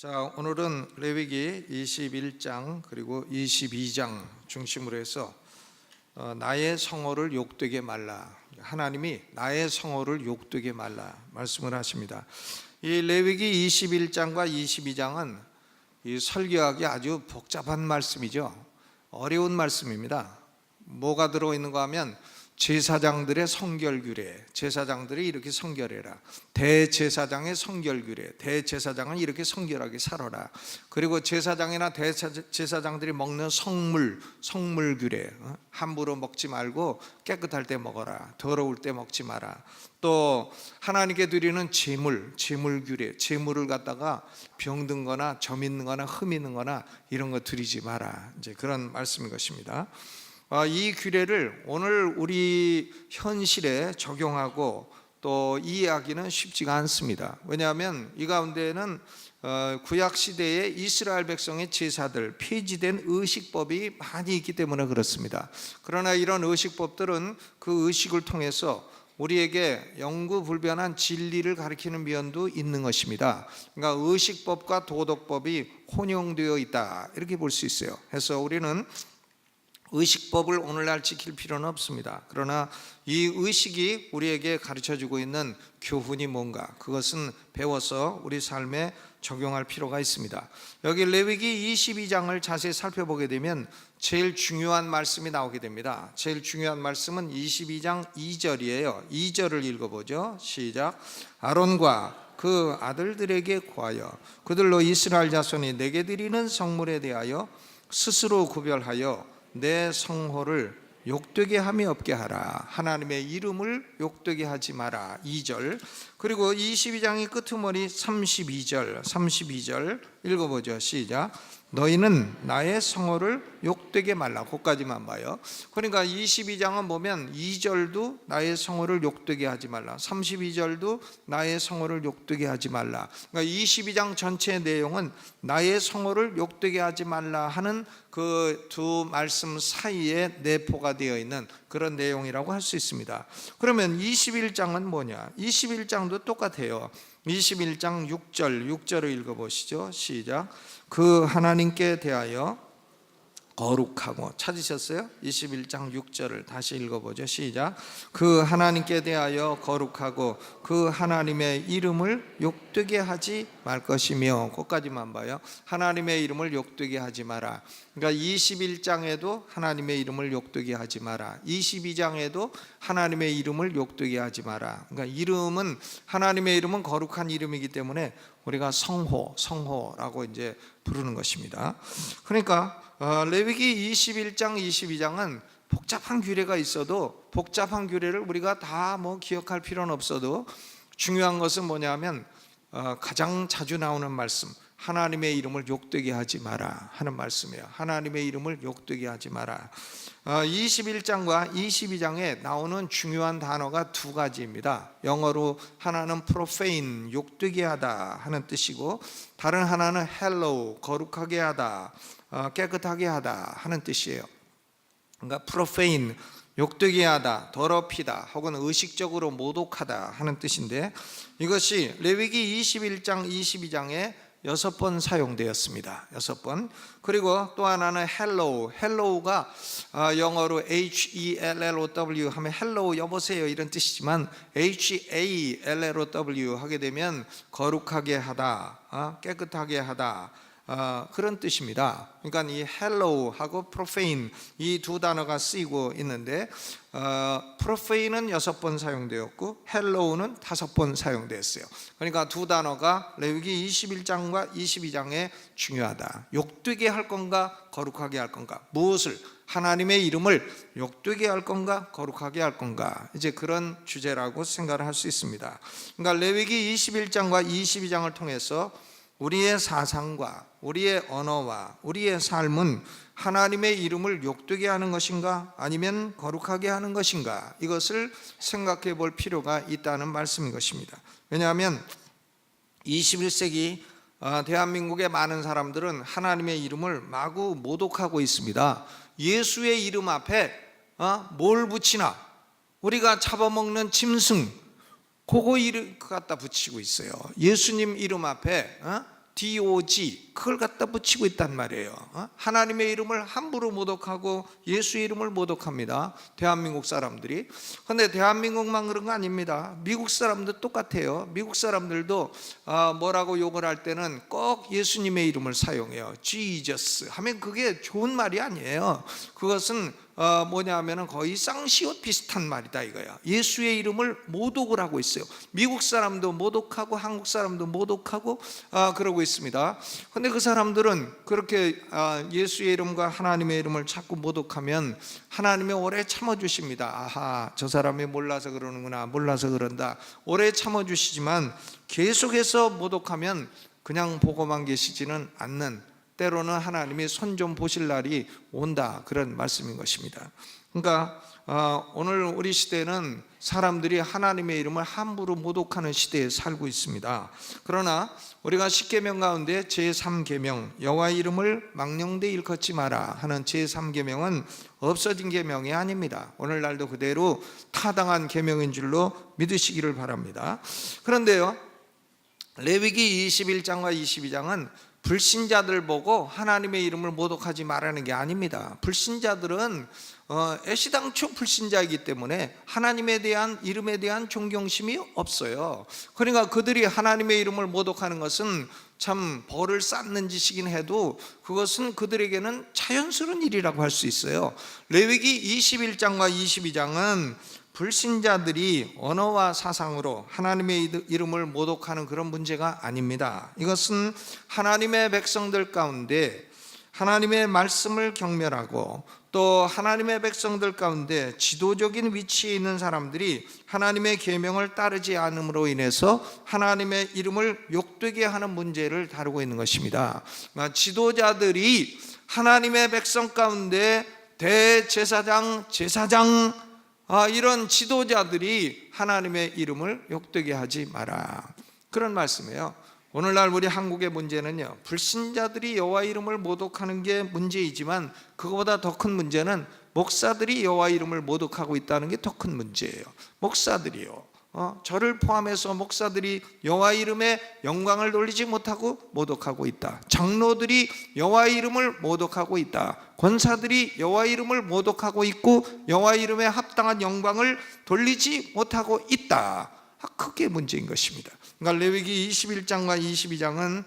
자, 오늘은 레위기 21장 그리고 22장 중심으로 해서 나의 성호를 욕되게 말라, 하나님이 나의 성호를 욕되게 말라 말씀을 하십니다. 이 레위기 21장과 22장은 이 설교하기 아주 복잡한 말씀이죠. 어려운 말씀입니다. 뭐가 들어있는가 하면 제사장들의 성결 규례, 제사장들이 이렇게 성결해라, 대제사장의 성결 규례, 대제사장은 이렇게 성결하게 살아라, 그리고 제사장이나 대제사장들이 먹는 성물 규례, 함부로 먹지 말고 깨끗할 때 먹어라, 더러울 때 먹지 마라. 또 하나님께 드리는 제물 규례, 제물을 갖다가 병든 거나 점 있는 거나 흠 있는 거나 이런 거 드리지 마라, 이제 그런 말씀인 것입니다. 이 규례를 오늘 우리 현실에 적용하고 또 이해하기는 쉽지가 않습니다. 왜냐하면 이 가운데에는 구약 시대의 이스라엘 백성의 제사들, 폐지된 의식법이 많이 있기 때문에 그렇습니다. 그러나 이런 의식법들은 그 의식을 통해서 우리에게 영구불변한 진리를 가리키는 면도 있는 것입니다. 그러니까 의식법과 도덕법이 혼용되어 있다, 이렇게 볼 수 있어요. 그래서 우리는 의식법을 오늘날 지킬 필요는 없습니다. 그러나 이 의식이 우리에게 가르쳐주고 있는 교훈이 뭔가, 그것은 배워서 우리 삶에 적용할 필요가 있습니다. 여기 레위기 22장을 자세히 살펴보게 되면 제일 중요한 말씀이 나오게 됩니다. 제일 중요한 말씀은 22장 2절이에요 2절을 읽어보죠. 시작. 아론과 그 아들들에게 구하여 그들로 이스라엘 자손이 내게 드리는 성물에 대하여 스스로 구별하여 내 성호를 욕되게 함이 없게 하라. 하나님의 이름을 욕되게 하지 마라. 2절. 그리고 22장의 끄트머리 32절 읽어보죠. 시작. 너희는 나의 성호를 욕되게 말라. 거기까지만 봐요. 그러니까 22장은 보면 2절도 나의 성호를 욕되게 하지 말라, 32절도 나의 성호를 욕되게 하지 말라. 그러니까 22장 전체의 내용은 나의 성호를 욕되게 하지 말라 하는 그 두 말씀 사이에 내포가 되어 있는 그런 내용이라고 할 수 있습니다. 그러면 21장은 뭐냐? 21장도 똑같아요. 21장 6절을 읽어보시죠. 시작. 그 하나님께 대하여 거룩하고, 찾으셨어요? 21장 6절을 다시 읽어보죠. 시작. 그 하나님께 대하여 거룩하고 그 하나님의 이름을 욕되게 하지 말 것이며, 거기까지만 봐요. 하나님의 이름을 욕되게 하지 마라. 그러니까 21장에도 하나님의 이름을 욕되게 하지 마라, 22장에도 하나님의 이름을 욕되게 하지 마라. 그러니까 하나님의 이름은 거룩한 이름이기 때문에 우리가 성호라고 이제 부르는 것입니다. 그러니까 레위기 21장 22장은 복잡한 규례가 있어도 복잡한 규례를 우리가 다 기억할 필요는 없어도 중요한 것은 뭐냐면 가장 자주 나오는 말씀, 하나님의 이름을 욕되게 하지 마라 하는 말씀이에요. 하나님의 이름을 욕되게 하지 마라. 21장과 22장에 나오는 중요한 단어가 두 가지입니다. 영어로 하나는 profane, 욕되게 하다 하는 뜻이고, 다른 하나는 hallow, 거룩하게 하다, 깨끗하게 하다 하는 뜻이에요. 그러니까 profane, 욕되게 하다, 더럽히다, 혹은 의식적으로 모독하다 하는 뜻인데, 이것이 레위기 21장 22장에 6번 사용되었습니다. 6번. 그리고 또 하나는 헬로우가 영어로 HELLOW 하면 헬로우 여보세요 이런 뜻이지만 HALLOW 하게 되면 거룩하게 하다, 깨끗하게 하다, 그런 뜻입니다. 그러니까 이 헬로우하고 profane 이 두 단어가 쓰이고 있는데, profane은 6번 사용되었고 헬로우는 5번 사용되었어요. 그러니까 두 단어가 레위기 21장과 22장에 중요하다. 욕되게 할 건가 거룩하게 할 건가, 무엇을, 하나님의 이름을 욕되게 할 건가 거룩하게 할 건가, 이제 그런 주제라고 생각을 할 수 있습니다. 그러니까 레위기 21장과 22장을 통해서 우리의 사상과 우리의 언어와 우리의 삶은 하나님의 이름을 욕되게 하는 것인가 아니면 거룩하게 하는 것인가, 이것을 생각해 볼 필요가 있다는 말씀인 것입니다. 왜냐하면 21세기 대한민국의 많은 사람들은 하나님의 이름을 마구 모독하고 있습니다. 예수의 이름 앞에 뭘 붙이나, 우리가 잡아먹는 짐승 그거 이름 갖다 붙이고 있어요. 예수님 이름 앞에 DOG 그걸 갖다 붙이고 있단 말이에요. 하나님의 이름을 함부로 모독하고 예수의 이름을 모독합니다, 대한민국 사람들이. 그런데 대한민국만 그런 거 아닙니다. 미국 사람도 똑같아요. 미국 사람들도 뭐라고 욕을 할 때는 꼭 예수님의 이름을 사용해요. Jesus 하면 그게 좋은 말이 아니에요. 그것은 뭐냐면은 거의 쌍시옷 비슷한 말이다 이거야. 예수의 이름을 모독을 하고 있어요. 미국 사람도 모독하고 한국 사람도 모독하고 그러고 있습니다. 근데 그 사람들은 그렇게 예수의 이름과 하나님의 이름을 자꾸 모독하면 하나님이 오래 참아주십니다. 아하, 저 사람이 몰라서 그러는구나, 몰라서 그런다, 오래 참아주시지만 계속해서 모독하면 그냥 보고만 계시지는 않는, 때로는 하나님이 손 좀 보실 날이 온다, 그런 말씀인 것입니다. 그러니까 오늘 우리 시대는 사람들이 하나님의 이름을 함부로 모독하는 시대에 살고 있습니다. 그러나 우리가 십계명 가운데 제3계명 여호와 이름을 망령되이 일컫지 마라 하는 제3계명은 없어진 계명이 아닙니다. 오늘날도 그대로 타당한 계명인 줄로 믿으시기를 바랍니다. 그런데요, 레위기 21장과 22장은 불신자들 보고 하나님의 이름을 모독하지 말라는 게 아닙니다. 불신자들은 애시당초 불신자이기 때문에 하나님에 대한 이름에 대한 존경심이 없어요. 그러니까 그들이 하나님의 이름을 모독하는 것은 참 벌을 쌓는 짓이긴 해도 그것은 그들에게는 자연스러운 일이라고 할 수 있어요. 레위기 21장과 22장은 불신자들이 언어와 사상으로 하나님의 이름을 모독하는 그런 문제가 아닙니다. 이것은 하나님의 백성들 가운데 하나님의 말씀을 경멸하고 또 하나님의 백성들 가운데 지도적인 위치에 있는 사람들이 하나님의 계명을 따르지 않음으로 인해서 하나님의 이름을 욕되게 하는 문제를 다루고 있는 것입니다. 지도자들이 하나님의 백성 가운데 대제사장, 제사장, 이런 지도자들이 하나님의 이름을 욕되게 하지 마라, 그런 말씀이에요. 오늘날 우리 한국의 문제는요, 불신자들이 여호와 이름을 모독하는 게 문제이지만 그거보다 더 큰 문제는 목사들이 여호와 이름을 모독하고 있다는 게 더 큰 문제예요. 목사들이요, 저를 포함해서 목사들이 여호와 이름에 영광을 돌리지 못하고 모독하고 있다. 장로들이 여호와 이름을 모독하고 있다. 권사들이 여호와 이름을 모독하고 있고 여호와 이름에 합당한 영광을 돌리지 못하고 있다. 그게 문제인 것입니다. 그러니까 레위기 21장과 22장은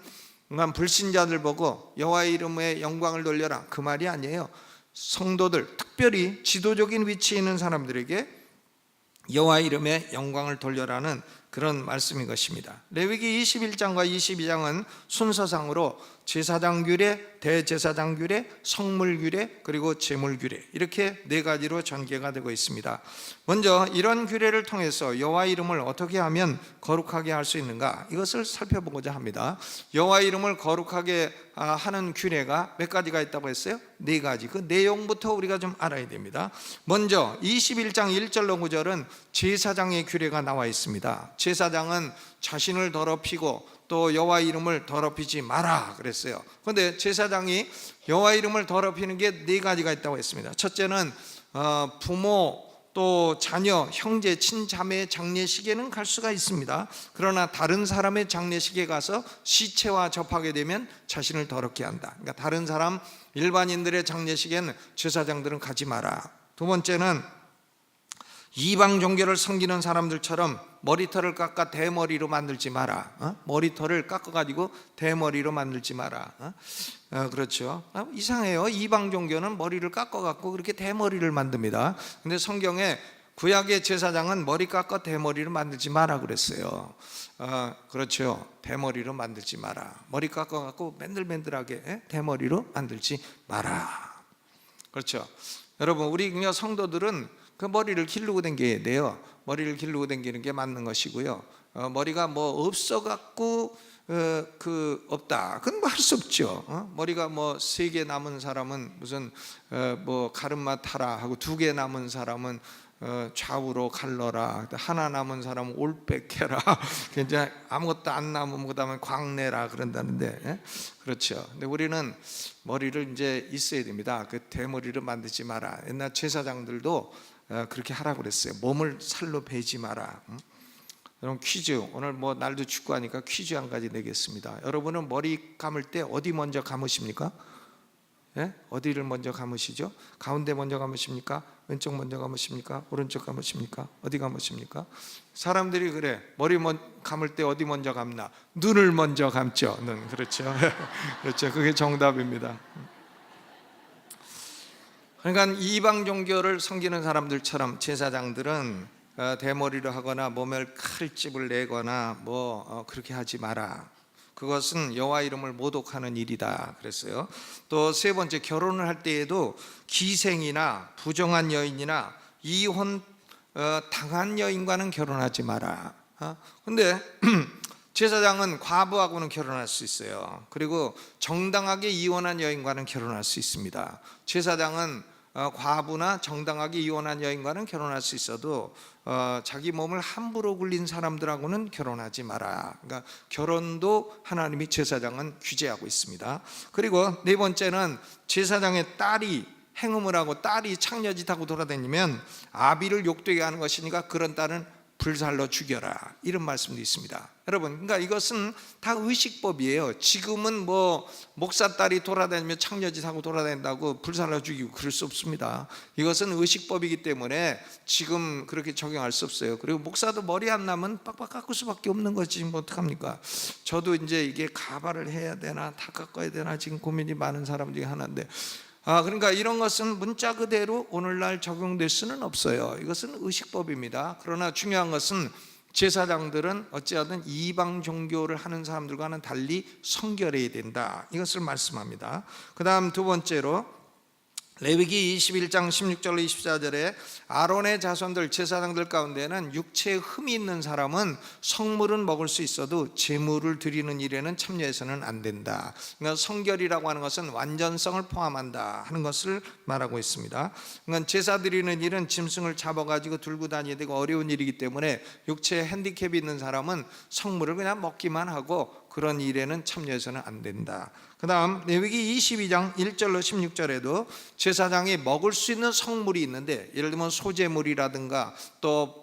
그러니까 불신자들 보고 여호와의 이름에 영광을 돌려라, 그 말이 아니에요. 성도들, 특별히 지도적인 위치에 있는 사람들에게 여호와 이름에 영광을 돌려라는 그런 말씀인 것입니다. 레위기 21장과 22장은 순서상으로 제사장 규례, 대제사장 규례, 성물 규례, 그리고 제물 규례, 이렇게 네 가지로 전개가 되고 있습니다. 먼저 이런 규례를 통해서 여호와 이름을 어떻게 하면 거룩하게 할 수 있는가, 이것을 살펴보고자 합니다. 여호와 이름을 거룩하게 하는 규례가 몇 가지가 있다고 했어요? 네 가지. 그 내용부터 우리가 좀 알아야 됩니다. 먼저 21장 1절로 9절은 제사장의 규례가 나와 있습니다. 제사장은 자신을 더럽히고 또 여호와 이름을 더럽히지 마라 그랬어요. 그런데 제사장이 여호와 이름을 더럽히는 게 네 가지가 있다고 했습니다. 첫째는 부모 또 자녀, 형제, 친자매의 장례식에는 갈 수가 있습니다. 그러나 다른 사람의 장례식에 가서 시체와 접하게 되면 자신을 더럽게 한다. 그러니까 다른 사람 일반인들의 장례식에는 제사장들은 가지 마라. 두 번째는 이방 종교를 섬기는 사람들처럼 머리털을 깎아 대머리로 만들지 마라. 머리털을 깎아가지고 대머리로 만들지 마라. 그렇죠. 이상해요. 이방 종교는 머리를 깎아갖고 그렇게 대머리를 만듭니다. 근데 성경에 구약의 제사장은 머리 깎아 대머리를 만들지 마라 그랬어요. 그렇죠. 대머리로 만들지 마라. 머리 깎아갖고 맨들맨들하게 대머리로 만들지 마라. 그렇죠. 여러분, 우리 그냥 성도들은 그 머리를 기르고 다녀야 돼요. 머리를 기르고 다니는 게 맞는 것이고요. 머리가 뭐 없어갖고 없다, 그건 뭐 할 수 없죠. 머리가 뭐 3개 남은 사람은 무슨 뭐 가르마 타라 하고 2개 남은 사람은 좌우로 갈러라, 하나 남은 사람은 올백해라, 이제 아무것도 안 남으면 그다음에 광내라 그런다는데, 그렇죠. 근데 우리는 머리를 이제 있어야 됩니다. 그 대머리를 만들지 마라. 옛날 제사장들도 그렇게 하라고 그랬어요. 몸을 살로 베지 마라. 여러분 퀴즈, 오늘 뭐 날도 춥고 하니까 퀴즈 한 가지 내겠습니다. 여러분은 머리 감을 때 어디 먼저 감으십니까? 예? 어디를 먼저 감으시죠? 가운데 먼저 감으십니까? 왼쪽 먼저 감으십니까? 오른쪽 감으십니까? 어디 감으십니까? 사람들이 그래, 머리 감을 때 어디 먼저 감나? 눈을 먼저 감죠. 눈, 그렇죠. 그렇죠. 그게 정답입니다. 그러니까 이방 종교를 섬기는 사람들처럼 제사장들은 대머리를 하거나 몸에 칼집을 내거나 그렇게 하지 마라. 그것은 여호와 이름을 모독하는 일이다 그랬어요. 또 세 번째, 결혼을 할 때에도 기생이나 부정한 여인이나 이혼 당한 여인과는 결혼하지 마라. 근데 제사장은 과부하고는 결혼할 수 있어요. 그리고 정당하게 이혼한 여인과는 결혼할 수 있습니다. 제사장은 과부나 정당하게 이혼한 여인과는 결혼할 수 있어도 자기 몸을 함부로 굴린 사람들하고는 결혼하지 마라. 그러니까 결혼도 하나님이 제사장은 규제하고 있습니다. 그리고 네 번째는 제사장의 딸이 행음을 하고 딸이 창녀짓하고 돌아다니면 아비를 욕되게 하는 것이니까 그런 딸은 불살로 죽여라, 이런 말씀도 있습니다. 여러분, 그러니까 이것은 다 의식법이에요. 지금은 목사 딸이 돌아다니며 창녀짓하고 돌아다닌다고 불살로 죽이고 그럴 수 없습니다. 이것은 의식법이기 때문에 지금 그렇게 적용할 수 없어요. 그리고 목사도 머리 안 나면 빡빡 깎을 수밖에 없는 거지 뭐 어떡합니까? 저도 이제 이게 가발을 해야 되나 다 깎아야 되나 지금 고민이 많은 사람 중에 하나인데, 그러니까 이런 것은 문자 그대로 오늘날 적용될 수는 없어요. 이것은 의식법입니다. 그러나 중요한 것은 제사장들은 어찌하든 이방 종교를 하는 사람들과는 달리 성결해야 된다, 이것을 말씀합니다. 그 다음 두 번째로 레위기 21장 16절로 24절에 아론의 자손들 제사장들 가운데는 육체에 흠이 있는 사람은 성물은 먹을 수 있어도 제물을 드리는 일에는 참여해서는 안 된다. 그러니까 성결이라고 하는 것은 완전성을 포함한다 하는 것을 말하고 있습니다. 그러니까 제사 드리는 일은 짐승을 잡아가지고 들고 다니야 되고 어려운 일이기 때문에 육체에 핸디캡이 있는 사람은 성물을 그냥 먹기만 하고 그런 일에는 참여해서는 안 된다. 그 다음 레위기 22장 1절로 16절에도 제사장이 먹을 수 있는 성물이 있는데, 예를 들면 소제물이라든가 또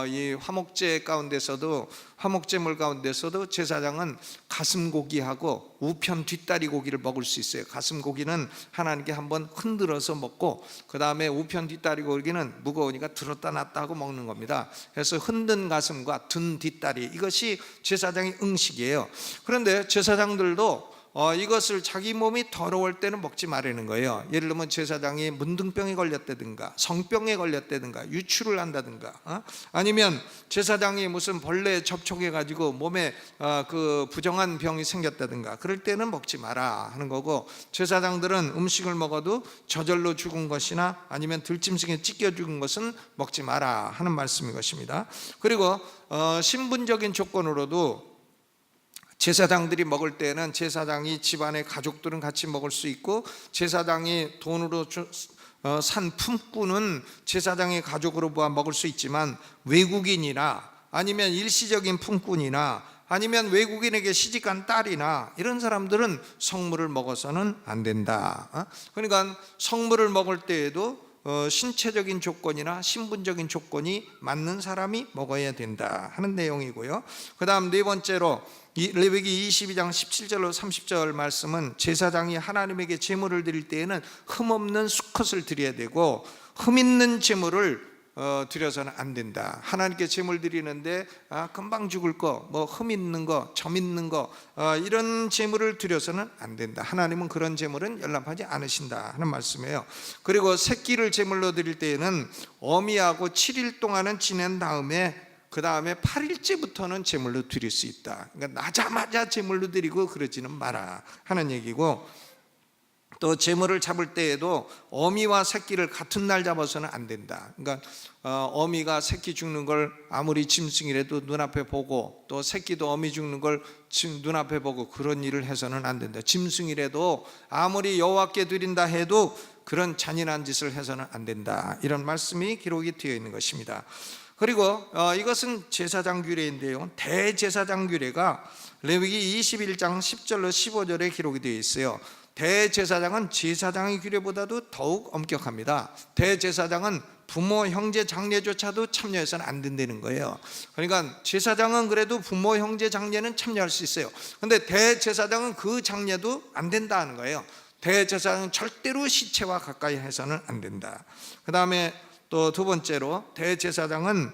이 화목제 가운데서도, 화목제물 가운데서도 제사장은 가슴고기하고 우편 뒷다리 고기를 먹을 수 있어요. 가슴고기는 하나님께 한번 흔들어서 먹고, 그 다음에 우편 뒷다리 고기는 무거우니까 들었다 놨다 하고 먹는 겁니다. 그래서 흔든 가슴과 든 뒷다리, 이것이 제사장의 응식이에요. 그런데 제사장들도 이것을 자기 몸이 더러울 때는 먹지 말라는 거예요. 예를 들면 제사장이 문둥병에 걸렸다든가 성병에 걸렸다든가 유출을 한다든가 아니면 제사장이 무슨 벌레에 접촉해 가지고 몸에 그 부정한 병이 생겼다든가 그럴 때는 먹지 마라 하는 거고, 제사장들은 음식을 먹어도 저절로 죽은 것이나 아니면 들짐승에 찢겨 죽은 것은 먹지 마라 하는 말씀인 것입니다. 그리고 신분적인 조건으로도 제사장들이 먹을 때는 제사장이 집안의 가족들은 같이 먹을 수 있고, 제사장이 돈으로 산 품꾼은 제사장의 가족으로 보아 먹을 수 있지만 외국인이나 아니면 일시적인 품꾼이나 아니면 외국인에게 시집간 딸이나 이런 사람들은 성물을 먹어서는 안 된다. 그러니까 성물을 먹을 때에도 신체적인 조건이나 신분적인 조건이 맞는 사람이 먹어야 된다 하는 내용이고요. 그 다음 네 번째로 레위기 22장 17절로 30절 말씀은 제사장이 하나님에게 제물을 드릴 때에는 흠없는 수컷을 드려야 되고, 흠 있는 제물을 드려서는 안 된다. 하나님께 제물 드리는데 금방 죽을 거, 흠 있는 거, 점 있는 거, 이런 제물을 드려서는 안 된다. 하나님은 그런 제물은 연락하지 않으신다 하는 말씀이에요. 그리고 새끼를 제물로 드릴 때에는 어미하고 7일 동안은 지낸 다음에 그 다음에 8일째부터는 제물로 드릴 수 있다. 그러니까 나자마자 제물로 드리고 그러지는 마라 하는 얘기고, 또 제물을 잡을 때에도 어미와 새끼를 같은 날 잡아서는 안 된다. 그러니까 어미가 새끼 죽는 걸 아무리 짐승이라도 눈앞에 보고, 또 새끼도 어미 죽는 걸 눈앞에 보고 그런 일을 해서는 안 된다. 짐승이라도 아무리 여호와께 드린다 해도 그런 잔인한 짓을 해서는 안 된다, 이런 말씀이 기록이 되어 있는 것입니다. 그리고 이것은 제사장 규례인데요, 대제사장 규례가 레위기 21장 10절로 15절에 기록이 되어 있어요. 대제사장은 제사장의 규례보다도 더욱 엄격합니다. 대제사장은 부모, 형제, 장례조차도 참여해서는 안 된다는 거예요. 그러니까 제사장은 그래도 부모, 형제, 장례는 참여할 수 있어요. 그런데 대제사장은 그 장례도 안 된다는 거예요. 대제사장은 절대로 시체와 가까이 해서는 안 된다. 그 다음에 또 두 번째로, 대제사장은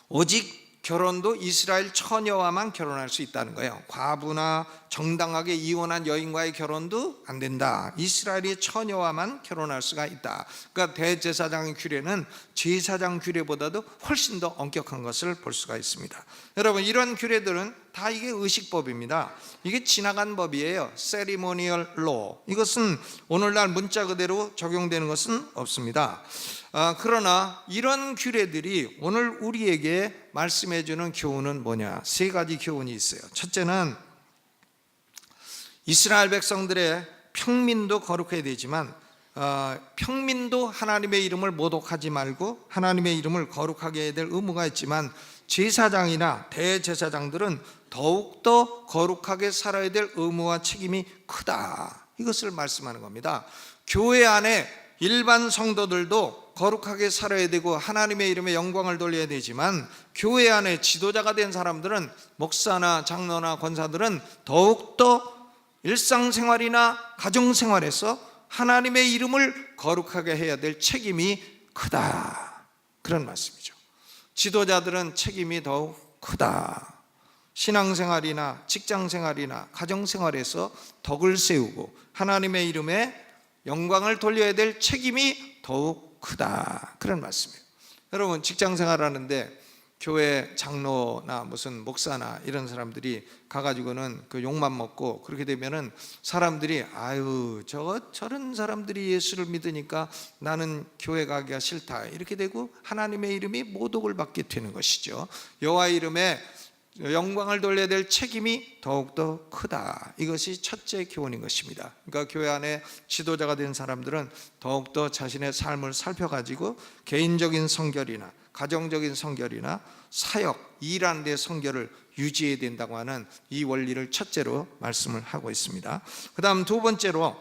오직 결혼도 이스라엘 처녀와만 결혼할 수 있다는 거예요. 과부나 정당하게 이혼한 여인과의 결혼도 안 된다. 이스라엘의 처녀와만 결혼할 수가 있다. 그러니까 대제사장의 규례는 제사장 규례보다도 훨씬 더 엄격한 것을 볼 수가 있습니다. 여러분, 이런 규례들은 다 이게 의식법입니다. 이게 지나간 법이에요. Ceremonial law. 이것은 오늘날 문자 그대로 적용되는 것은 없습니다. 그러나 이런 규례들이 오늘 우리에게 말씀해 주는 교훈은 뭐냐? 세 가지 교훈이 있어요. 첫째는 이스라엘 백성들의 평민도 거룩해야 되지만 평민도 하나님의 이름을 모독하지 말고 하나님의 이름을 거룩하게 해야 될 의무가 있지만 제사장이나 대제사장들은 더욱더 거룩하게 살아야 될 의무와 책임이 크다. 이것을 말씀하는 겁니다. 교회 안에 일반 성도들도 거룩하게 살아야 되고 하나님의 이름에 영광을 돌려야 되지만 교회 안에 지도자가 된 사람들은, 목사나 장로나 권사들은 더욱더 일상생활이나 가정생활에서 하나님의 이름을 거룩하게 해야 될 책임이 크다. 그런 말씀이죠. 지도자들은 책임이 더욱 크다. 신앙생활이나 직장생활이나 가정생활에서 덕을 세우고 하나님의 이름에 영광을 돌려야 될 책임이 더욱 크다. 그런 말씀이에요. 여러분, 직장생활 하는데 교회 장로나 무슨 목사나 이런 사람들이 가가지고는 그 욕만 먹고 그렇게 되면은 사람들이 아유 저런 사람들이 예수를 믿으니까 나는 교회 가기가 싫다 이렇게 되고 하나님의 이름이 모독을 받게 되는 것이죠. 여호와 이름에 영광을 돌려야 될 책임이 더욱더 크다. 이것이 첫째 교훈인 것입니다. 그러니까 교회 안에 지도자가 된 사람들은 더욱더 자신의 삶을 살펴가지고 개인적인 성결이나 가정적인 성결이나 사역, 일하는 데 성결을 유지해야 된다고 하는 이 원리를 첫째로 말씀을 하고 있습니다. 그 다음 두 번째로,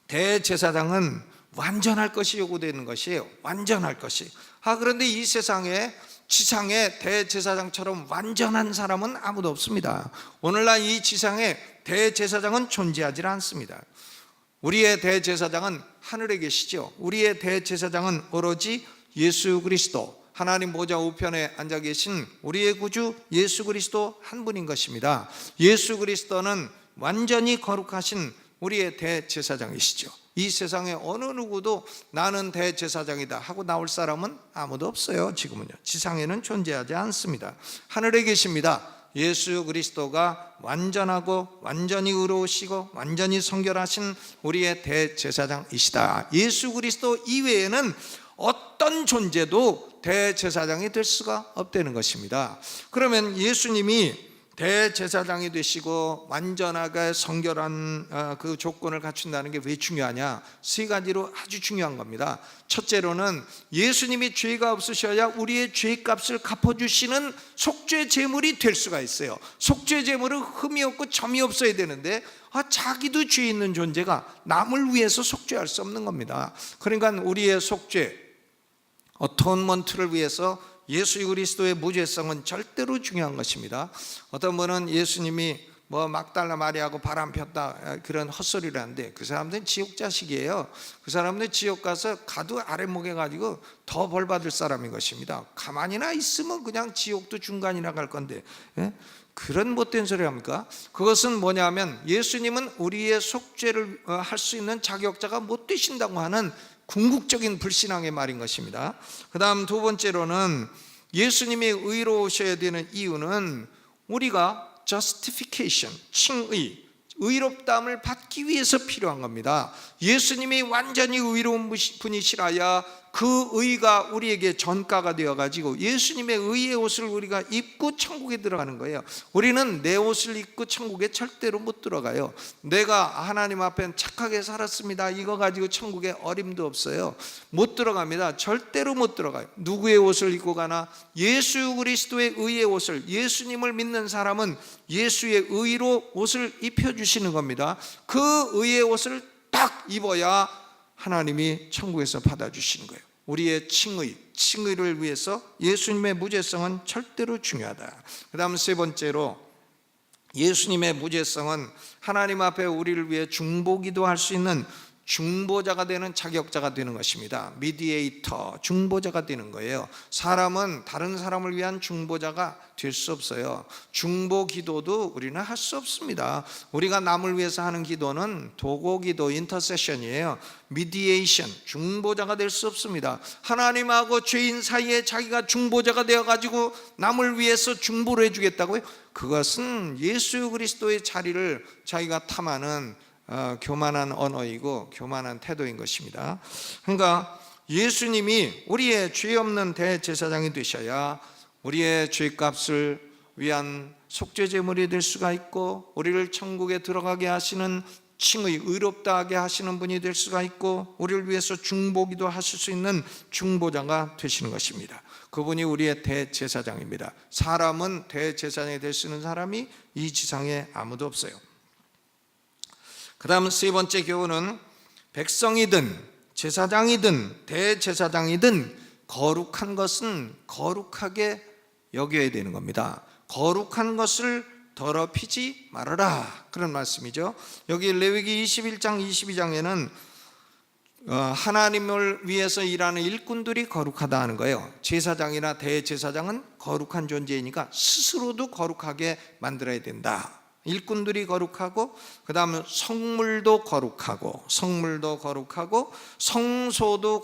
대제사장은 완전할 것이 요구되는 것이에요. 완전할 것이. 그런데 이 세상에 지상에 대제사장처럼 완전한 사람은 아무도 없습니다. 오늘날 이 지상에 대제사장은 존재하지 않습니다. 우리의 대제사장은 하늘에 계시죠. 우리의 대제사장은 오로지 예수 그리스도, 하나님 보좌 우편에 앉아 계신 우리의 구주 예수 그리스도 한 분인 것입니다. 예수 그리스도는 완전히 거룩하신 우리의 대제사장이시죠. 이 세상에 어느 누구도 나는 대제사장이다 하고 나올 사람은 아무도 없어요. 지금은요. 지상에는 존재하지 않습니다. 하늘에 계십니다. 예수 그리스도가 완전하고 완전히 의로우시고 완전히 성결하신 우리의 대제사장이시다. 예수 그리스도 이외에는 어떤 존재도 대제사장이 될 수가 없다는 것입니다. 그러면 예수님이 대제사장이 되시고 완전하게 성결한 그 조건을 갖춘다는 게 왜 중요하냐? 세 가지로 아주 중요한 겁니다. 첫째로는 예수님이 죄가 없으셔야 우리의 죄값을 갚아주시는 속죄 제물이 될 수가 있어요. 속죄 제물은 흠이 없고 점이 없어야 되는데 자기도 죄 있는 존재가 남을 위해서 속죄할 수 없는 겁니다. 그러니까 우리의 속죄, 어토먼트를 위해서 예수 그리스도의 무죄성은 절대로 중요한 것입니다. 어떤 분은 예수님이 막달라 마리아하고 바람 폈다 그런 헛소리를 하는데 그 사람들은 지옥 자식이에요. 그 사람들 지옥 가서 가두 아랫목에 가지고 더 벌 받을 사람인 것입니다. 가만히나 있으면 그냥 지옥도 중간이나 갈 건데 그런 못된 소리 합니까? 그것은 뭐냐면 예수님은 우리의 속죄를 할 수 있는 자격자가 못 되신다고 하는 궁극적인 불신앙의 말인 것입니다. 그 다음 두 번째로는 예수님이 의로우셔야 되는 이유는 우리가 justification, 칭의, 의롭다함을 받기 위해서 필요한 겁니다. 예수님이 완전히 의로운 분이시라야 그 의가 우리에게 전가가 되어가지고 예수님의 의의 옷을 우리가 입고 천국에 들어가는 거예요. 우리는 내 옷을 입고 천국에 절대로 못 들어가요. 내가 하나님 앞에 착하게 살았습니다 이거 가지고 천국에 어림도 없어요. 못 들어갑니다. 절대로 못 들어가요. 누구의 옷을 입고 가나? 예수 그리스도의 의의 옷을, 예수님을 믿는 사람은 예수의 의로 옷을 입혀주시는 겁니다. 그 의의 옷을 딱 입어야 하나님이 천국에서 받아주시는 거예요. 우리의 칭의를 위해서 예수님의 무죄성은 절대로 중요하다. 그 다음 세 번째로, 예수님의 무죄성은 하나님 앞에 우리를 위해 중보기도 할 수 있는 중보자가 되는 자격자가 되는 것입니다. 미디에이터, 중보자가 되는 거예요. 사람은 다른 사람을 위한 중보자가 될 수 없어요. 중보 기도도 우리는 할 수 없습니다. 우리가 남을 위해서 하는 기도는 도고 기도, 인터세션이에요. 미디에이션, 중보자가 될 수 없습니다. 하나님하고 죄인 사이에 자기가 중보자가 되어가지고 남을 위해서 중보를 해주겠다고요? 그것은 예수 그리스도의 자리를 자기가 탐하는 교만한 언어이고 교만한 태도인 것입니다. 그러니까 예수님이 우리의 죄 없는 대제사장이 되셔야 우리의 죄값을 위한 속죄 제물이 될 수가 있고, 우리를 천국에 들어가게 하시는 칭의, 의롭다 하게 하시는 분이 될 수가 있고, 우리를 위해서 중보기도 하실 수 있는 중보자가 되시는 것입니다. 그분이 우리의 대제사장입니다. 사람은 대제사장이 될 수 있는 사람이 이 지상에 아무도 없어요. 그 다음 세 번째 교훈은, 백성이든 제사장이든 대제사장이든 거룩한 것은 거룩하게 여겨야 되는 겁니다. 거룩한 것을 더럽히지 말아라, 그런 말씀이죠. 여기 레위기 21장 22장에는 하나님을 위해서 일하는 일꾼들이 거룩하다 하는 거예요. 제사장이나 대제사장은 거룩한 존재이니까 스스로도 거룩하게 만들어야 된다. 일꾼들이 거룩하고, 그 다음에 성물도 거룩하고, 성소도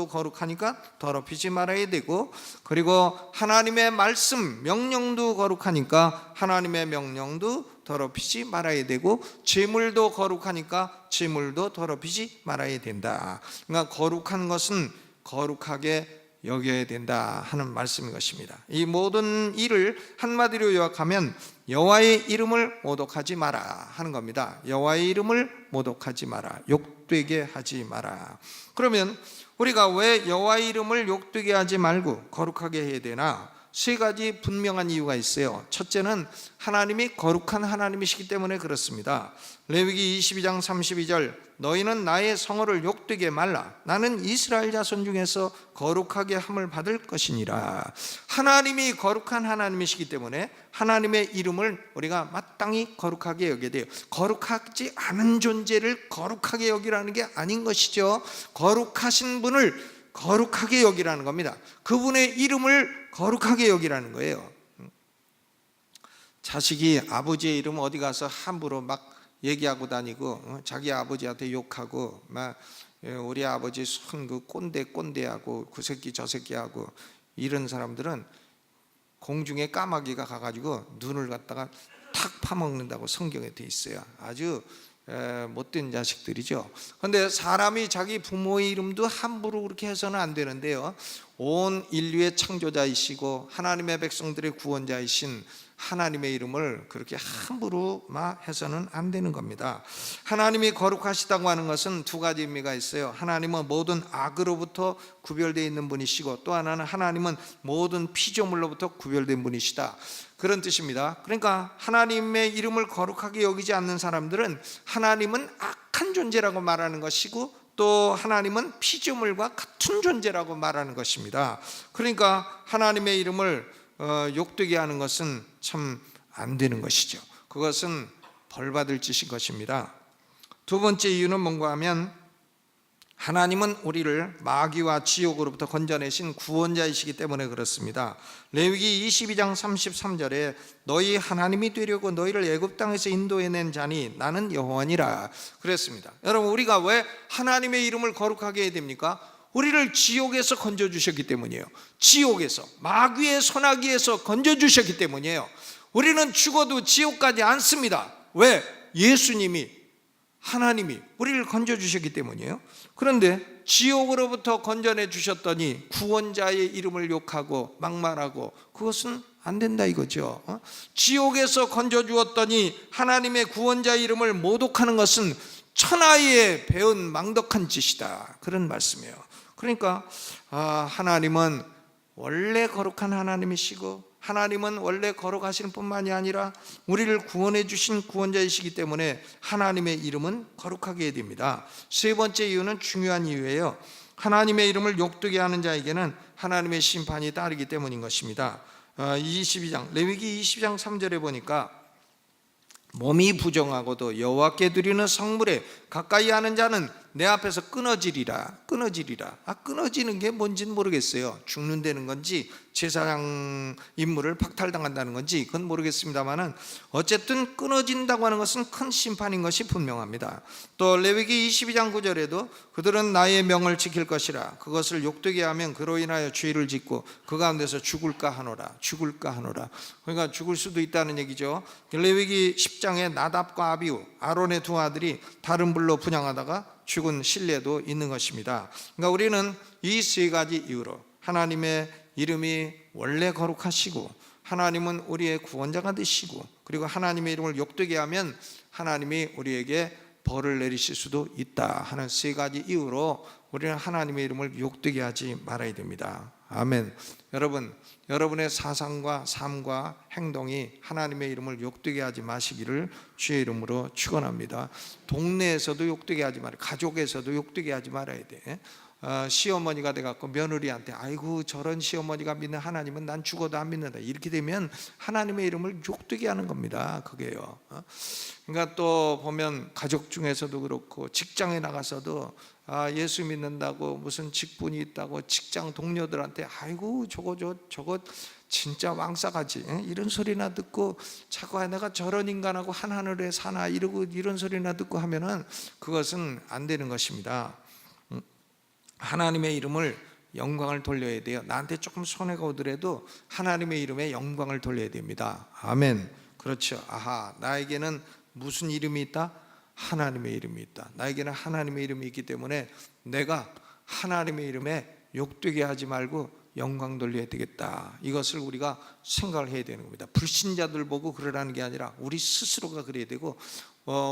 거룩하니까 더럽히지 말아야 되고, 그리고 하나님의 말씀, 명령도 거룩하니까 하나님의 명령도 더럽히지 말아야 되고, 제물도 거룩하니까 제물도 더럽히지 말아야 된다. 그러니까 거룩한 것은 거룩하게 여겨야 된다 하는 말씀인 것입니다. 이 모든 일을 한마디로 요약하면 여호와의 이름을 모독하지 마라 하는 겁니다. 여호와의 이름을 모독하지 마라, 욕되게 하지 마라. 그러면 우리가 왜 여호와의 이름을 욕되게 하지 말고 거룩하게 해야 되나? 세 가지 분명한 이유가 있어요. 첫째는 하나님이 거룩한 하나님이시기 때문에 그렇습니다. 레위기 22장 32절, 너희는 나의 성호를 욕되게 말라. 나는 이스라엘 자손 중에서 거룩하게 함을 받을 것이니라. 하나님이 거룩한 하나님이시기 때문에 하나님의 이름을 우리가 마땅히 거룩하게 여겨야 돼요. 거룩하지 않은 존재를 거룩하게 여기라는 게 아닌 것이죠. 거룩하신 분을 거룩하게 여기라는 겁니다. 그분의 이름을 거룩하게 여기라는 거예요. 자식이 아버지의 이름 어디 가서 함부로 막 얘기하고 다니고, 자기 아버지한테 욕하고, 막 우리 아버지 손 그 꼰대하고 그 새끼 저 새끼하고, 이런 사람들은 공중에 까마귀가 가가지고 눈을 갖다가 탁 파먹는다고 성경에 돼 있어요. 아주 못된 자식들이죠. 그런데 사람이 자기 부모의 이름도 함부로 그렇게 해서는 안 되는데요, 온 인류의 창조자이시고 하나님의 백성들의 구원자이신 하나님의 이름을 그렇게 함부로 막 해서는 안 되는 겁니다. 하나님이 거룩하시다고 하는 것은 두 가지 의미가 있어요. 하나님은 모든 악으로부터 구별되어 있는 분이시고, 또 하나는 하나님은 모든 피조물로부터 구별된 분이시다, 그런 뜻입니다. 그러니까 하나님의 이름을 거룩하게 여기지 않는 사람들은 하나님은 악한 존재라고 말하는 것이고, 또 하나님은 피조물과 같은 존재라고 말하는 것입니다. 그러니까 하나님의 이름을 욕되게 하는 것은 참 안 되는 것이죠. 그것은 벌받을 짓인 것입니다. 두 번째 이유는 뭔가 하면, 하나님은 우리를 마귀와 지옥으로부터 건져내신 구원자이시기 때문에 그렇습니다. 레위기 22장 33절에 너희 하나님이 되려고 너희를 애굽 땅에서 인도해낸 자니 나는 여호와니라 그랬습니다. 여러분, 우리가 왜 하나님의 이름을 거룩하게 해야 됩니까? 우리를 지옥에서 건져주셨기 때문이에요. 지옥에서, 마귀의 소나기에서 건져주셨기 때문이에요. 우리는 죽어도 지옥 가지 않습니다. 왜? 예수님이, 하나님이 우리를 건져주셨기 때문이에요. 그런데 지옥으로부터 건져내 주셨더니 구원자의 이름을 욕하고 막말하고, 그것은 안 된다 이거죠. 지옥에서 건져주었더니 하나님의 구원자의 이름을 모독하는 것은 천하에 배은 망덕한 짓이다, 그런 말씀이에요. 그러니까 하나님은 원래 거룩한 하나님이시고 하나님은 원래 거룩하시는 뿐만이 아니라 우리를 구원해 주신 구원자이시기 때문에 하나님의 이름은 거룩하게 해야 됩니다. 세 번째 이유는 중요한 이유예요. 하나님의 이름을 욕되게 하는 자에게는 하나님의 심판이 따르기 때문인 것입니다. 22장 레위기 22장 3절에 보니까 몸이 부정하고도 여호와께 드리는 성물에 가까이 하는 자는 내 앞에서 끊어지리라. 끊어지는 게 뭔지는 모르겠어요. 죽는다는 건지 제사장 임무를 박탈당한다는 건지 그건 모르겠습니다만은 어쨌든 끊어진다고 하는 것은 큰 심판인 것이 분명합니다. 또 레위기 22장 9절에도 그들은 나의 명을 지킬 것이라. 그것을 욕되게 하면 그로 인하여 죄를 짓고 그 가운데서 죽을까 하노라. 그러니까 죽을 수도 있다는 얘기죠. 레위기 10장에 나답과 아비후 아론의 두 아들이 다른 불로 분향하다가 죽은 신뢰도 있는 것입니다. 그러니까 우리는 이 세 가지 이유로 하나님의 이름이 원래 거룩하시고 하나님은 우리의 구원자가 되시고 그리고 하나님의 이름을 욕되게 하면 하나님이 우리에게 벌을 내리실 수도 있다 하는 세 가지 이유로 우리는 하나님의 이름을 욕되게 하지 말아야 됩니다. 아멘. 여러분의 사상과 삶과 행동이 하나님의 이름을 욕되게 하지 마시기를 주의 이름으로 축원합니다. 동네에서도 욕되게 하지 말아요. 가족에서도 욕되게 하지 말아야 돼. 시어머니가 돼갖고 며느리한테 아이고 저런 시어머니가 믿는 하나님은 난 죽어도 안 믿는다 이렇게 되면 하나님의 이름을 욕되게 하는 겁니다. 그게요. 그러니까 또 보면 가족 중에서도 그렇고 직장에 나가서도 예수 믿는다고 무슨 직분이 있다고 직장 동료들한테 아이고 저거 진짜 왕싸가지 이런 소리나 듣고 자꾸 내가 저런 인간하고 한 하늘에 사나 이러고 이런 소리나 듣고 하면은 그것은 안 되는 것입니다. 하나님의 이름을 영광을 돌려야 돼요. 나한테 조금 손해가 오더라도 하나님의 이름에 영광을 돌려야 됩니다. 아멘. 그렇죠. 나에게는 무슨 이름이 있다? 하나님의 이름이 있다. 나에게는 하나님의 이름이 있기 때문에 내가 하나님의 이름에 욕되게 하지 말고 영광 돌려야 되겠다. 이것을 우리가 생각을 해야 되는 겁니다. 불신자들 보고 그러라는 게 아니라 우리 스스로가 그래야 되고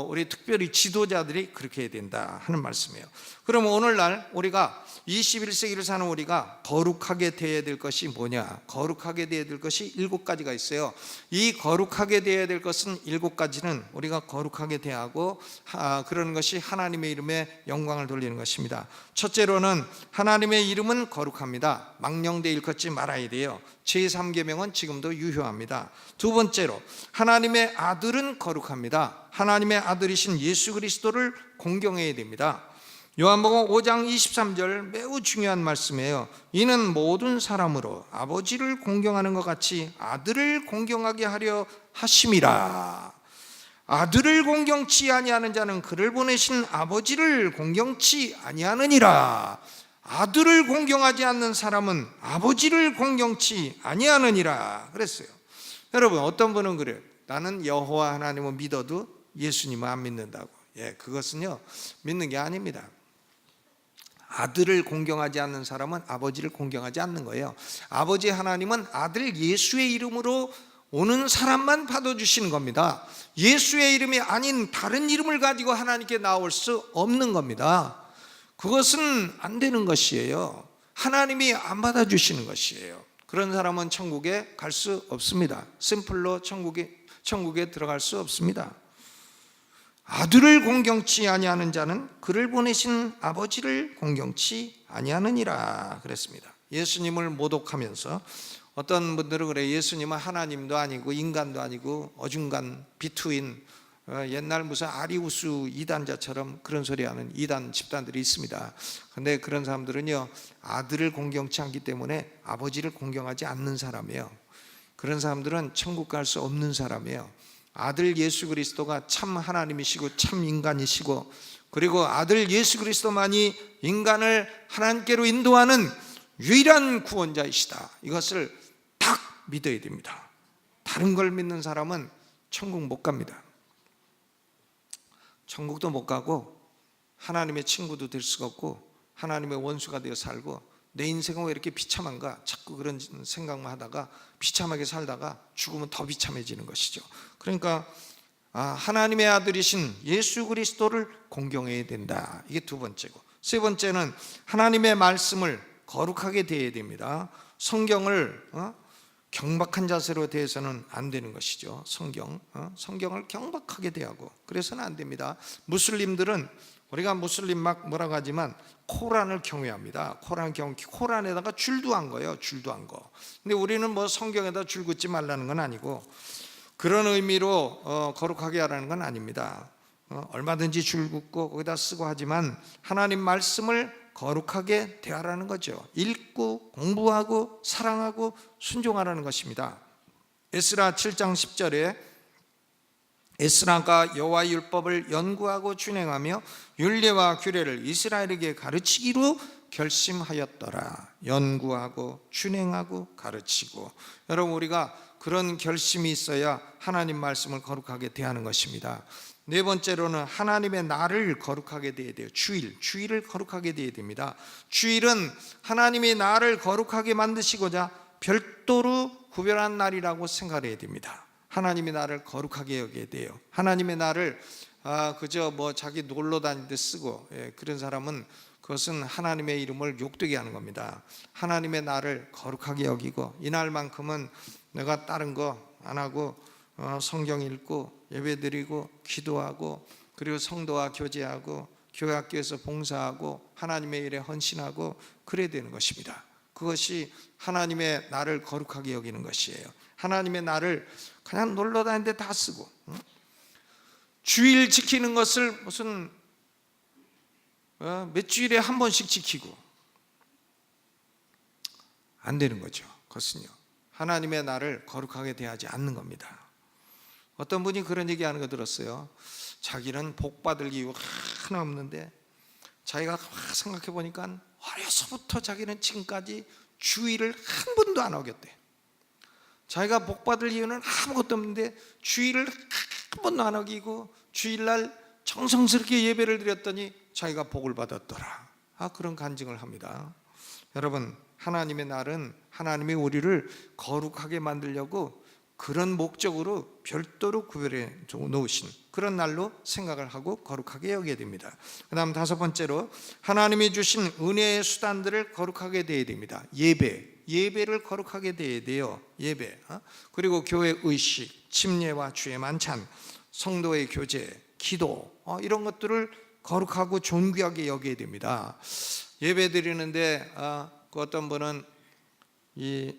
우리 특별히 지도자들이 그렇게 해야 된다 하는 말씀이에요. 그럼 오늘날 우리가 21세기를 사는 우리가 거룩하게 되어야 될 것이 뭐냐? 거룩하게 되어야 될 것이 7가지가 있어요. 이 거룩하게 되어야 될 것은 7가지는 우리가 거룩하게 되어야 하고 그런 것이 하나님의 이름에 영광을 돌리는 것입니다. 첫째로는 하나님의 이름은 거룩합니다. 망령되 일컫지 말아야 돼요. 제3계명은 지금도 유효합니다. 두 번째로 하나님의 아들은 거룩합니다. 하나님의 아들이신 예수 그리스도를 공경해야 됩니다. 요한복음 5장 23절 매우 중요한 말씀이에요. 이는 모든 사람으로 아버지를 공경하는 것 같이 아들을 공경하게 하려 하심이라. 아들을 공경치 아니하는 자는 그를 보내신 아버지를 공경치 아니하느니라. 아들을 공경하지 않는 사람은 아버지를 공경치 아니하느니라 그랬어요. 여러분 어떤 분은 그래요. 나는 여호와 하나님을 믿어도 예수님은 안 믿는다고. 그것은요 믿는 게 아닙니다. 아들을 공경하지 않는 사람은 아버지를 공경하지 않는 거예요. 아버지 하나님은 아들 예수의 이름으로 오는 사람만 받아주시는 겁니다. 예수의 이름이 아닌 다른 이름을 가지고 하나님께 나올 수 없는 겁니다. 그것은 안 되는 것이에요. 하나님이 안 받아주시는 것이에요. 그런 사람은 천국에 갈 수 없습니다. 심플로 천국에 들어갈 수 없습니다. 아들을 공경치 아니하는 자는 그를 보내신 아버지를 공경치 아니하느니라 그랬습니다. 예수님을 모독하면서 어떤 분들은 그래 예수님은 하나님도 아니고 인간도 아니고 어중간 비투인 옛날 무슨 아리우스 이단자처럼 그런 소리하는 이단 집단들이 있습니다. 그런데 그런 사람들은요 아들을 공경치 않기 때문에 아버지를 공경하지 않는 사람이에요. 그런 사람들은 천국 갈 수 없는 사람이에요. 아들 예수 그리스도가 참 하나님이시고 참 인간이시고 그리고 아들 예수 그리스도만이 인간을 하나님께로 인도하는 유일한 구원자이시다. 이것을 딱 믿어야 됩니다. 다른 걸 믿는 사람은 천국 못 갑니다. 천국도 못 가고 하나님의 친구도 될 수가 없고 하나님의 원수가 되어 살고 내 인생은 왜 이렇게 비참한가 자꾸 그런 생각만 하다가 비참하게 살다가 죽으면 더 비참해지는 것이죠. 그러니까 하나님의 아들이신 예수 그리스도를 공경해야 된다. 이게 두 번째고, 세 번째는 하나님의 말씀을 거룩하게 대해야 됩니다. 성경을 경박한 자세로 대해서는 안 되는 것이죠. 성경을 경박하게 대하고 그래서는 안 됩니다. 무슬림들은 우리가 무슬림 막 뭐라고 하지만 코란을 경외합니다. 코란에다가 줄도 한 거예요. 줄도 한 거. 근데 우리는 뭐 성경에다 줄 긋지 말라는 건 아니고 그런 의미로 거룩하게 하라는 건 아닙니다. 얼마든지 줄 긋고 거기다 쓰고 하지만 하나님 말씀을 거룩하게 대하라는 거죠. 읽고 공부하고 사랑하고 순종하라는 것입니다. 에스라 7장 10절에 에스라가 여호와의 율법을 연구하고 준행하며 율례와 규례를 이스라엘에게 가르치기로 결심하였더라. 연구하고 준행하고 가르치고, 여러분 우리가 그런 결심이 있어야 하나님 말씀을 거룩하게 대하는 것입니다. 네 번째로는 하나님의 날을 거룩하게 대해야 돼요. 주일을 거룩하게 대해야 됩니다. 주일은 하나님이 나를 거룩하게 만드시고자 별도로 구별한 날이라고 생각해야 됩니다. 하나님이 나를 거룩하게 여겨야 돼요. 하나님의 날을 그저 뭐 자기 놀러 다닐 때 쓰고 그런 사람은 그것은 하나님의 이름을 욕되게 하는 겁니다. 하나님의 날을 거룩하게 여기고 이날만큼은 내가 다른 거 안 하고 성경 읽고 예배드리고 기도하고 그리고 성도와 교제하고 교회 학교에서 봉사하고 하나님의 일에 헌신하고 그래야 되는 것입니다. 그것이 하나님의 날을 거룩하게 여기는 것이에요. 하나님의 날을 그냥 놀러 다니는데 다 쓰고 주일 지키는 것을 무슨 몇 주일에 한 번씩 지키고 안 되는 거죠. 그것은요 하나님의 날을 거룩하게 대하지 않는 겁니다. 어떤 분이 그런 얘기하는 거 들었어요. 자기는 복 받을 이유가 하나 없는데 자기가 생각해 보니까 어려서부터 자기는 지금까지 주일을 한 번도 안 어겼대. 자기가 복 받을 이유는 아무것도 없는데 주일을 한 번도 안 어기고 주일날 정성스럽게 예배를 드렸더니 자기가 복을 받았더라. 그런 간증을 합니다. 여러분 하나님의 날은 하나님이 우리를 거룩하게 만들려고 그런 목적으로 별도로 구별해 놓으신 그런 날로 생각을 하고 거룩하게 여겨야 됩니다. 그 다음 다섯 번째로 하나님이 주신 은혜의 수단들을 거룩하게 대해야 됩니다. 예배를 거룩하게 대해야 돼요. 예배. 그리고 교회 의식, 침례와 주의 만찬, 성도의 교제, 기도 이런 것들을 거룩하고 존귀하게 여겨야 됩니다. 예배 드리는데 그 어떤 분은 이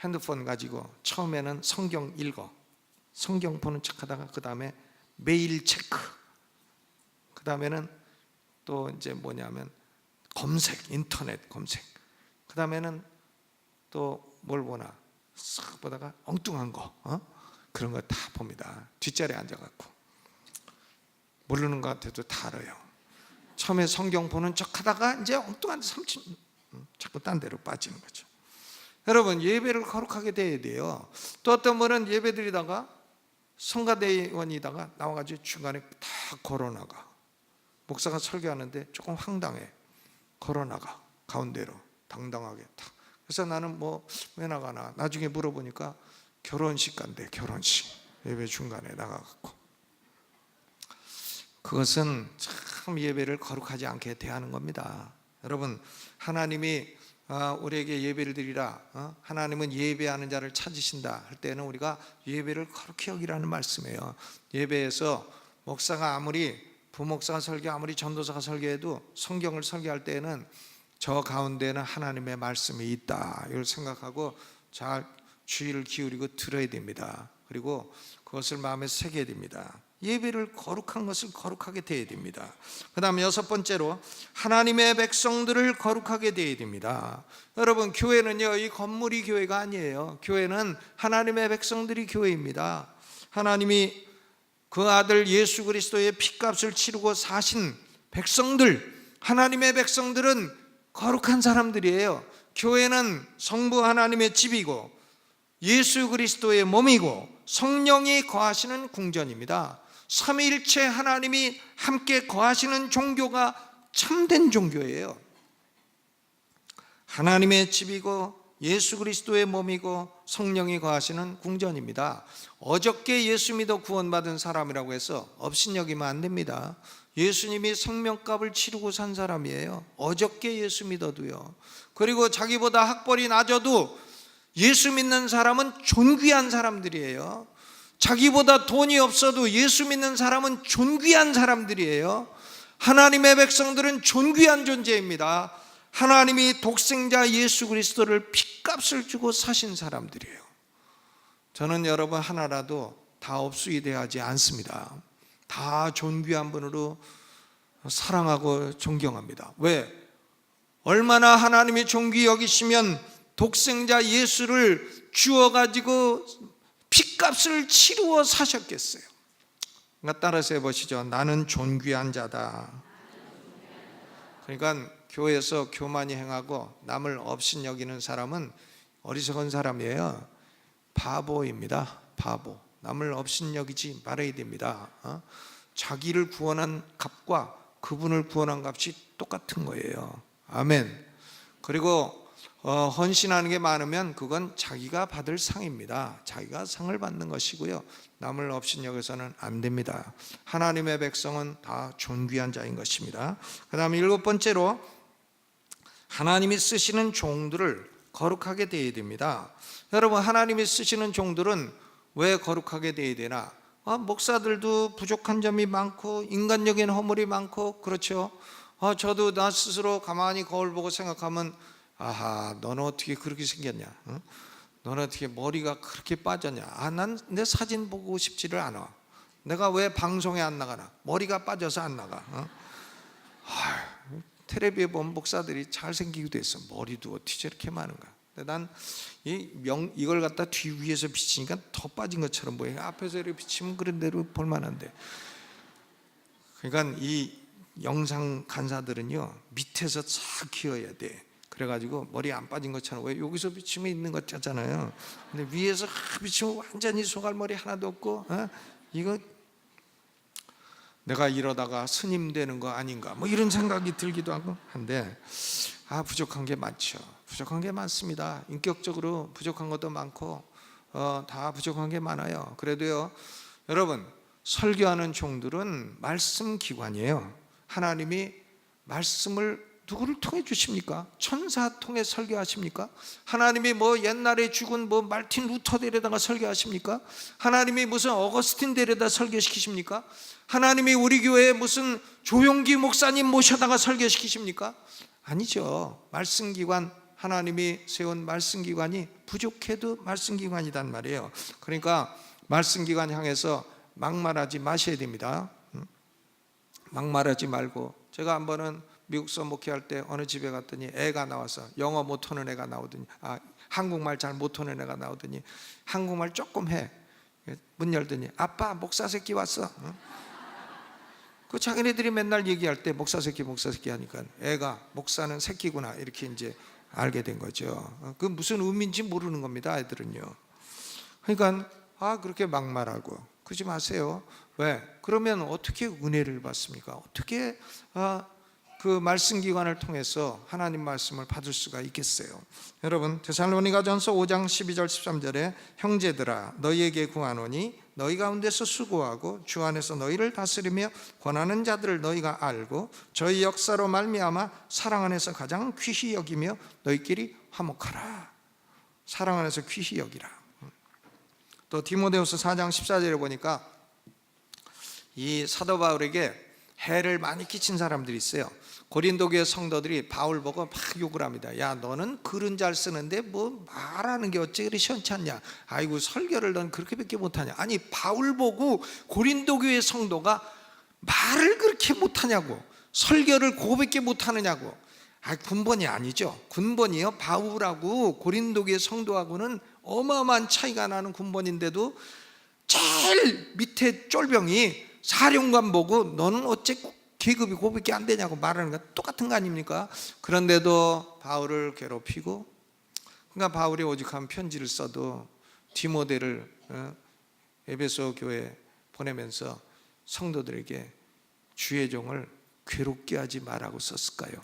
핸드폰 가지고 처음에는 성경 읽어, 성경 보는 척하다가 그 다음에 메일 체크, 그 다음에는 또 이제 뭐냐면 검색, 인터넷 검색, 그 다음에는 또 뭘 보나 싹 보다가 엉뚱한 거 그런 거 다 봅니다. 뒷자리에 앉아갖고 모르는 것 같아도 다 알아요. 처음에 성경 보는 척하다가 이제 엉뚱한 자꾸 딴 데로 빠지는 거죠. 여러분 예배를 거룩하게 대해야 돼요. 또 어떤 분은 예배 드리다가 성가대원이다가 나와가지고 중간에 다 걸어나가. 목사가 설교하는데 조금 황당해. 걸어나가 가운데로 당당하게 탁. 그래서 나는 뭐 왜 나가나 나중에 물어보니까 결혼식 간대. 결혼식 예배 중간에 나가갖고. 그것은 참 예배를 거룩하지 않게 대하는 겁니다. 여러분 하나님이 우리에게 예배를 드리라, 하나님은 예배하는 자를 찾으신다 할 때는 우리가 예배를 거룩히 여기라는 말씀이에요. 예배에서 목사가 부목사가 설교 아무리 전도사가 설교해도 성경을 설교할 때는 저 가운데는 하나님의 말씀이 있다 이걸 생각하고 잘 주의를 기울이고 들어야 됩니다. 그리고 그것을 마음에 새겨야 됩니다. 예배를 거룩한 것을 거룩하게 대해야 됩니다. 그 다음 여섯 번째로 하나님의 백성들을 거룩하게 대해야 됩니다. 여러분 교회는요 이 건물이 교회가 아니에요. 교회는 하나님의 백성들이 교회입니다. 하나님이 그 아들 예수 그리스도의 피값을 치르고 사신 백성들, 하나님의 백성들은 거룩한 사람들이에요. 교회는 성부 하나님의 집이고 예수 그리스도의 몸이고 성령이 거하시는 궁전입니다. 삼위일체 하나님이 함께 거하시는 종교가 참된 종교예요. 하나님의 집이고 예수 그리스도의 몸이고 성령이 거하시는 궁전입니다. 어저께 예수 믿어 구원받은 사람이라고 해서 업신여기면 안 됩니다. 예수님이 생명값을 치르고 산 사람이에요. 어저께 예수 믿어도요. 그리고 자기보다 학벌이 낮아도 예수 믿는 사람은 존귀한 사람들이에요. 자기보다 돈이 없어도 예수 믿는 사람은 존귀한 사람들이에요. 하나님의 백성들은 존귀한 존재입니다. 하나님이 독생자 예수 그리스도를 핏값을 주고 사신 사람들이에요. 저는 여러분 하나라도 다 업수이 대하지 않습니다. 다 존귀한 분으로 사랑하고 존경합니다. 왜? 얼마나 하나님이 존귀 여기시면 독생자 예수를 주어가지고 핏값을 치루어 사셨겠어요. 그러니까 따라서 해보시죠. 나는 존귀한 자다. 그러니까 교회에서 교만이 행하고 남을 업신여기는 사람은 어리석은 사람이에요. 바보입니다. 바보. 남을 업신여기지 말아야 됩니다. 자기를 구원한 값과 그분을 구원한 값이 똑같은 거예요. 아멘. 그리고 헌신하는 게 많으면 그건 자기가 받을 상입니다. 자기가 상을 받는 것이고요. 남을 업신여겨서는 안 됩니다. 하나님의 백성은 다 존귀한 자인 것입니다. 그 다음에 7번째로 하나님이 쓰시는 종들을 거룩하게 대해야 됩니다. 여러분, 하나님이 쓰시는 종들은 왜 거룩하게 대해야 되나? 목사들도 부족한 점이 많고 인간적인 허물이 많고 그렇죠. 저도 나 스스로 가만히 거울 보고 생각하면 아하, 너는 어떻게 그렇게 생겼냐? 너는 어떻게 머리가 그렇게 빠졌냐? 난 내 사진 보고 싶지를 않아. 내가 왜 방송에 안 나가나? 머리가 빠져서 안 나가. 텔레비에 보면 목사들이 잘생기기도 했어. 머리도 어떻게 저렇게 많은가? 근데 난 이걸 갖다 뒤 위에서 비치니까 더 빠진 것처럼 보여. 앞에서 이렇게 비치면 그런 대로 볼만한데. 그러니까 이 영상 간사들은요 밑에서 싹 키워야 돼. 그래가지고 머리 안 빠진 것처럼 왜 여기서 비치면 있는 것 같잖아요. 근데 위에서 비치면 완전히 소갈머리 하나도 없고 이거 내가 이러다가 스님 되는 거 아닌가 뭐 이런 생각이 들기도 하고 한데 부족한 게 많죠. 부족한 게 많습니다. 인격적으로 부족한 것도 많고 다 부족한 게 많아요. 그래도요 여러분, 설교하는 종들은 말씀 기관이에요. 하나님이 말씀을 누구를 통해 주십니까? 천사 통해 설교하십니까? 하나님이 뭐 옛날에 죽은 뭐 말틴 루터 데려다가 설교하십니까? 하나님이 무슨 어거스틴 데려다 설교시키십니까? 하나님이 우리 교회에 무슨 조용기 목사님 모셔다가 설교시키십니까? 아니죠. 말씀기관, 하나님이 세운 말씀기관이 부족해도 말씀기관이란 말이에요. 그러니까 말씀기관 향해서 막말하지 마셔야 됩니다. 막말하지 말고, 제가 한 번은 미국서 목회할 때 어느 집에 갔더니 애가 나와서 영어 못하는 애가 나오더니 한국말 잘 못하는 애가 나오더니 한국말 조금 해. 문 열더니 아빠 목사 새끼 왔어. 그 자기네들이 맨날 얘기할 때 목사 새끼 하니까 애가 목사는 새끼구나 이렇게 이제 알게 된 거죠. 그 무슨 의미인지 모르는 겁니다, 애들은요. 그러니까 그렇게 막말하고 그러지 마세요. 왜? 그러면 어떻게 은혜를 받습니까? 어떻게 그 말씀 기관을 통해서 하나님 말씀을 받을 수가 있겠어요? 여러분, 데살로니가전서 5장 12절 13절에 형제들아 너희에게 구하노니 너희 가운데서 수고하고 주 안에서 너희를 다스리며 권하는 자들을 너희가 알고 저희 역사로 말미암아 사랑 안에서 가장 귀히 여기며 너희끼리 화목하라. 사랑 안에서 귀히 여기라. 또 디모데후서 4장 14절에 보니까 이 사도 바울에게 해를 많이 끼친 사람들이 있어요. 고린도 교회 성도들이 바울 보고 막 욕을 합니다. 야, 너는 글은 잘 쓰는데 뭐 말하는 게 어째 그리 시원찮냐? 아이고, 설교를 넌 그렇게밖에 못하냐? 아니, 바울 보고 고린도 교회 성도가 말을 그렇게 못하냐고, 설교를 그거밖에 못하느냐고. 군번이 아니죠. 군번이요, 바울하고 고린도 교회 성도하고는 어마어마한 차이가 나는 군번인데도 제일 밑에 쫄병이 사령관 보고 너는 어째 계급이 그거밖에 안 되냐고 말하는 거 똑같은 거 아닙니까? 그런데도 바울을 괴롭히고, 그러니까 바울이 오직한 편지를 써도 디모데를 에베소 교회에 보내면서 성도들에게 주의 종을 괴롭게 하지 말라고 썼을까요?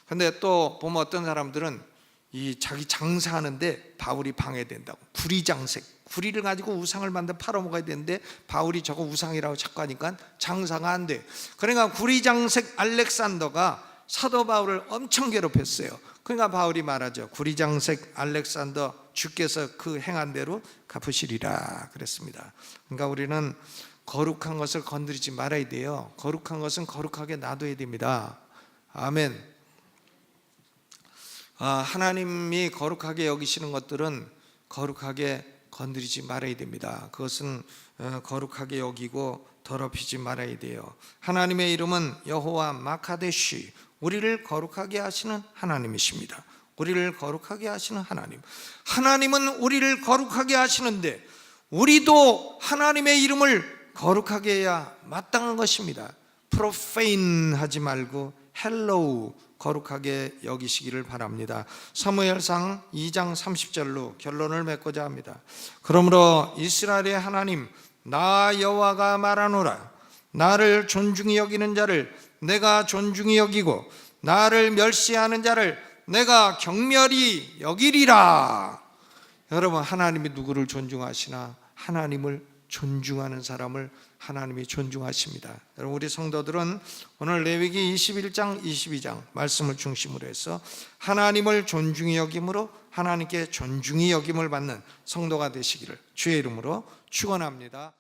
근데 또 보면 어떤 사람들은 이 자기 장사하는데 바울이 방해된다고, 구리장색, 구리를 가지고 우상을 만들어 팔아먹어야 되는데 바울이 저거 우상이라고 자꾸 하니까 장사가 안 돼. 그러니까 구리장색 알렉산더가 사도 바울을 엄청 괴롭혔어요. 그러니까 바울이 말하죠. 구리장색 알렉산더 주께서 그 행한 대로 갚으시리라 그랬습니다. 그러니까 우리는 거룩한 것을 건드리지 말아야 돼요. 거룩한 것은 거룩하게 놔둬야 됩니다. 아멘. 하나님이 거룩하게 여기시는 것들은 거룩하게 건드리지 말아야 됩니다. 그것은 거룩하게 여기고 더럽히지 말아야 돼요. 하나님의 이름은 여호와 마카데시, 우리를 거룩하게 하시는 하나님이십니다. 우리를 거룩하게 하시는 하나님. 하나님은 우리를 거룩하게 하시는데 우리도 하나님의 이름을 거룩하게 해야 마땅한 것입니다. 프로페인 하지 말고 헬로우, 거룩하게 여기시기를 바랍니다. 사무엘상 2장 30절로 결론을 맺고자 합니다. 그러므로 이스라엘의 하나님 나 여호와가 말하노라. 나를 존중히 여기는 자를 내가 존중히 여기고 나를 멸시하는 자를 내가 경멸히 여기리라. 여러분, 하나님이 누구를 존중하시나? 하나님을 존중하는 사람을 하나님이 존중하십니다. 여러분, 우리 성도들은 오늘 레위기 21장 22장 말씀을 중심으로 해서 하나님을 존중히 여김으로 하나님께 존중히 여김을 받는 성도가 되시기를 주의 이름으로 축원합니다.